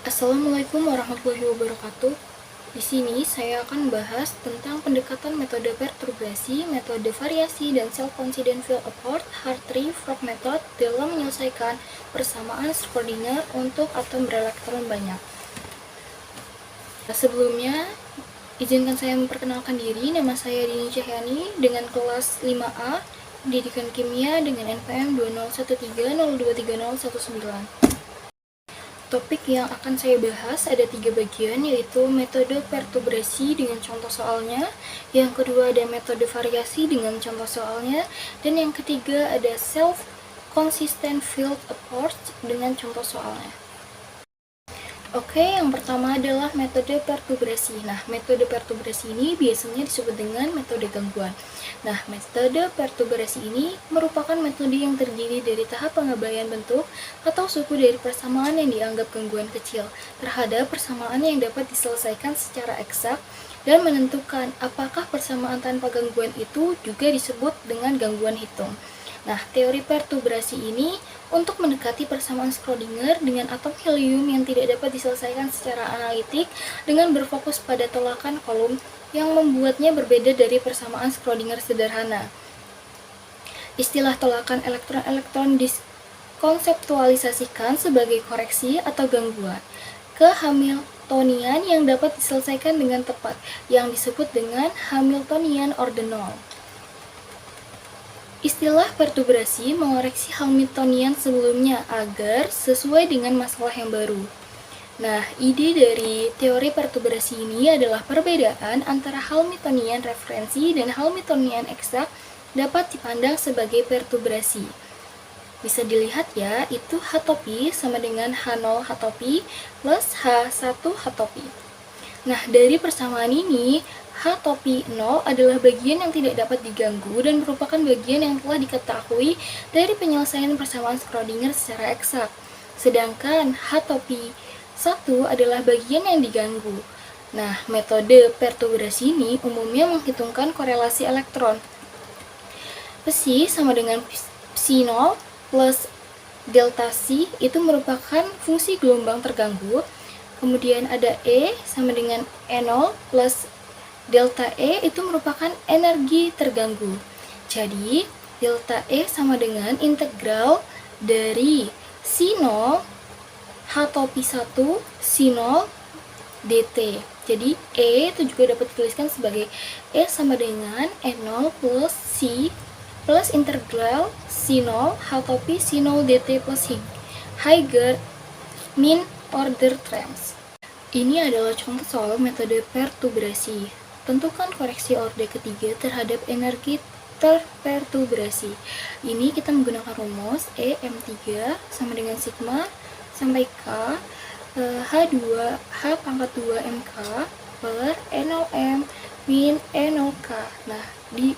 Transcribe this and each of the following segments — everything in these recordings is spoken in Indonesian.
Assalamualaikum warahmatullahi wabarakatuh. Di sini saya akan bahas tentang pendekatan metode perturbasi, metode variasi, dan self-consident field apart Hartree Frog method dalam menyelesaikan persamaan Schrödinger untuk atom berelektron banyak. Sebelumnya, izinkan saya memperkenalkan diri. Nama saya Dini Cahyani dengan kelas 5A, Pendidikan Kimia dengan NPM 2013023019. Topik yang akan saya bahas ada 3 bagian, yaitu metode perturbasi dengan contoh soalnya, yang kedua ada metode variasi dengan contoh soalnya, dan yang ketiga ada self-consistent field approach dengan contoh soalnya. Oke, yang pertama adalah metode perturbasi. Nah, metode perturbasi ini biasanya disebut dengan metode gangguan. Nah, metode perturbasi ini merupakan metode yang terdiri dari tahap pengabaian bentuk atau suku dari persamaan yang dianggap gangguan kecil terhadap persamaan yang dapat diselesaikan secara eksak dan menentukan apakah persamaan tanpa gangguan itu juga disebut dengan gangguan hitung. Nah, teori perturbasi ini untuk mendekati persamaan Schrödinger dengan atom helium yang tidak dapat diselesaikan secara analitik dengan berfokus pada tolakan kolom yang membuatnya berbeda dari persamaan Schrödinger sederhana. Istilah tolakan elektron-elektron dikonseptualisasikan sebagai koreksi atau gangguan kehamiltonian yang dapat diselesaikan dengan tepat, yang disebut dengan Hamiltonian ordinal. Istilah perturbasi mengoreksi Hamiltonian sebelumnya agar sesuai dengan masalah yang baru. Nah, ide dari teori perturbasi ini adalah perbedaan antara Hamiltonian referensi dan Hamiltonian eksak dapat dipandang sebagai perturbasi. Bisa dilihat ya, itu H topi sama dengan H0 H topi plus H1 H topi. Nah, dari persamaan ini, H topi 0 adalah bagian yang tidak dapat diganggu dan merupakan bagian yang telah diketahui dari penyelesaian persamaan Schrödinger secara eksak. Sedangkan H topi 1 adalah bagian yang diganggu. Nah, metode perturbasi ini umumnya menghitungkan korelasi elektron. Psi sama dengan Psi0 plus delta C itu merupakan fungsi gelombang terganggu. Kemudian ada E sama dengan E0 plus delta E itu merupakan energi terganggu. Jadi, delta E sama dengan integral dari sin0 H topi 1 sin0 dt. Jadi, E itu juga dapat dituliskan sebagai E sama dengan E0 plus C plus integral sin0 H topi sin0 dt plus higher mean order terms. Ini adalah contoh soal metode perturbasi. Tentukan koreksi orde ketiga terhadap energi terperturbasi. Ini kita menggunakan rumus E M3 sama dengan sigma sampai K H2 H pangkat 2 MK per E0M min E0K. Nah,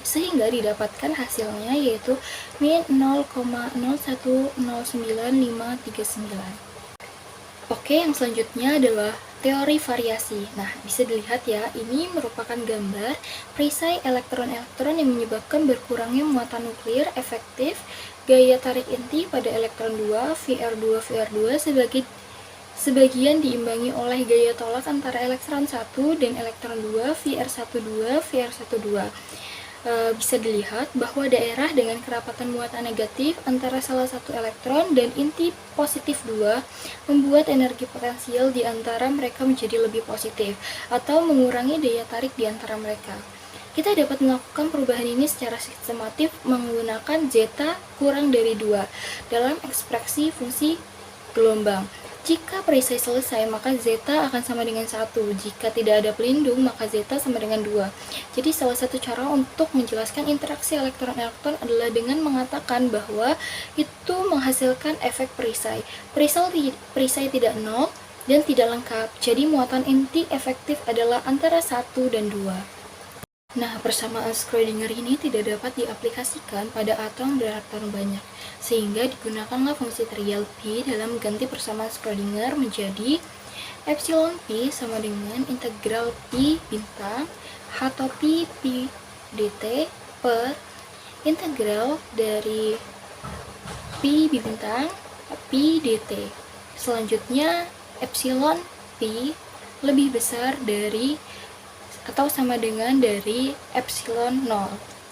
sehingga didapatkan hasilnya yaitu min 0,0109539. Oke, yang selanjutnya adalah teori variasi. Nah, bisa dilihat ya, ini merupakan gambar perisai elektron-elektron yang menyebabkan berkurangnya muatan nuklir efektif gaya tarik inti pada elektron 2 VR2 sebagian diimbangi oleh gaya tolak antara elektron 1 dan elektron 2 VR12 bisa dilihat bahwa daerah dengan kerapatan muatan negatif antara salah satu elektron dan inti positif 2 membuat energi potensial di antara mereka menjadi lebih positif atau mengurangi daya tarik di antara mereka. Kita dapat melakukan perubahan ini secara sistematif menggunakan zeta kurang dari 2 dalam ekspresi fungsi gelombang. Jika perisai selesai, maka zeta akan sama dengan 1. Jika tidak ada pelindung, maka zeta sama dengan 2. Jadi salah satu cara untuk menjelaskan interaksi elektron-elektron adalah dengan mengatakan bahwa itu menghasilkan efek perisai. Perisai tidak nol dan tidak lengkap. Jadi muatan inti efektif adalah antara 1 dan 2. Nah, persamaan Schrödinger ini tidak dapat diaplikasikan pada atom berelektron banyak, sehingga digunakanlah fungsi trivial P dalam ganti persamaan Schrödinger menjadi epsilon P sama dengan integral P bintang H topi P dt per integral dari P bintang P dt. Selanjutnya, epsilon P lebih besar dari atau sama dengan dari epsilon 0.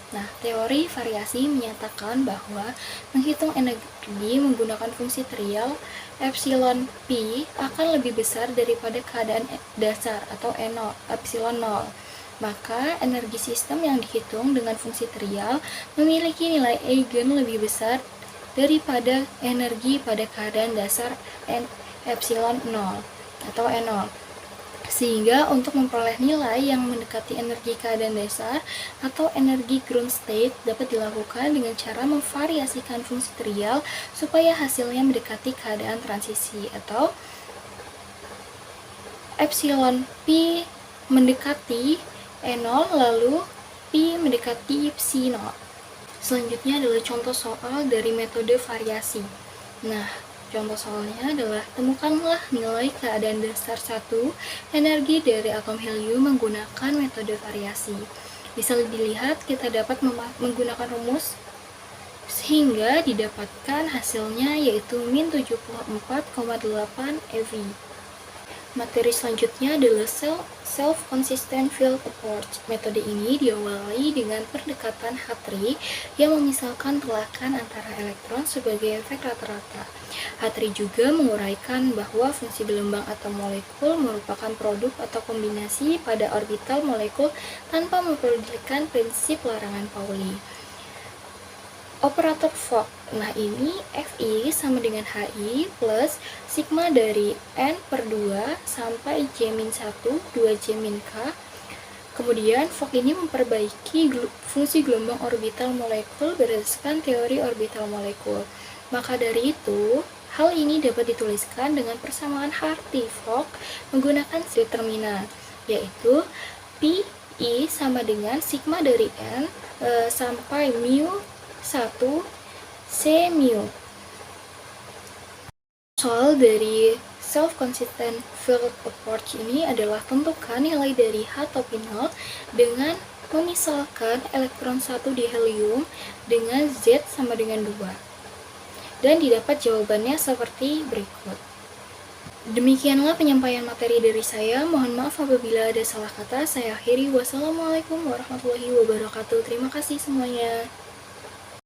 Nah, teori variasi menyatakan bahwa menghitung energi menggunakan fungsi trial epsilon P akan lebih besar daripada keadaan dasar atau E0, epsilon 0. Maka energi sistem yang dihitung dengan fungsi trial memiliki nilai eigen lebih besar daripada energi pada keadaan dasar epsilon 0 atau E0. Sehingga untuk memperoleh nilai yang mendekati energi keadaan dasar atau energi ground state dapat dilakukan dengan cara memvariasikan fungsi trial supaya hasilnya mendekati keadaan transisi atau epsilon P mendekati E0 lalu P mendekati psi 0. Selanjutnya adalah contoh soal dari metode variasi. Nah, contoh soalnya adalah temukanlah nilai keadaan dasar 1 energi dari atom helium menggunakan metode variasi. Bisa dilihat kita dapat menggunakan rumus sehingga didapatkan hasilnya yaitu min 74,8 eV. Materi selanjutnya adalah self-consistent field approach. Metode ini diawali dengan pendekatan Hartree yang memisahkan telakan antara elektron sebagai efek rata-rata. Hartree juga menguraikan bahwa fungsi gelombang atom molekul merupakan produk atau kombinasi pada orbital molekul tanpa memperdulikan prinsip larangan Pauli. Operator Fock, nah ini Fi sama dengan Hi plus sigma dari N per 2 sampai J-1, 2J-K. Kemudian Fock ini memperbaiki fungsi gelombang orbital molekul berdasarkan teori orbital molekul. Maka dari itu, hal ini dapat dituliskan dengan persamaan Hartree-Fock menggunakan determinan, yaitu Pi sama dengan sigma dari N sampai mu 1 C mu. Soal dari self-consistent field approach ini adalah tentukan nilai dari H topinal dengan memisalkan elektron 1 di helium dengan Z sama dengan 2. Dan didapat jawabannya seperti berikut. Demikianlah penyampaian materi dari saya. Mohon maaf apabila ada salah kata. Saya akhiri. Wassalamualaikum warahmatullahi wabarakatuh. Terima kasih semuanya.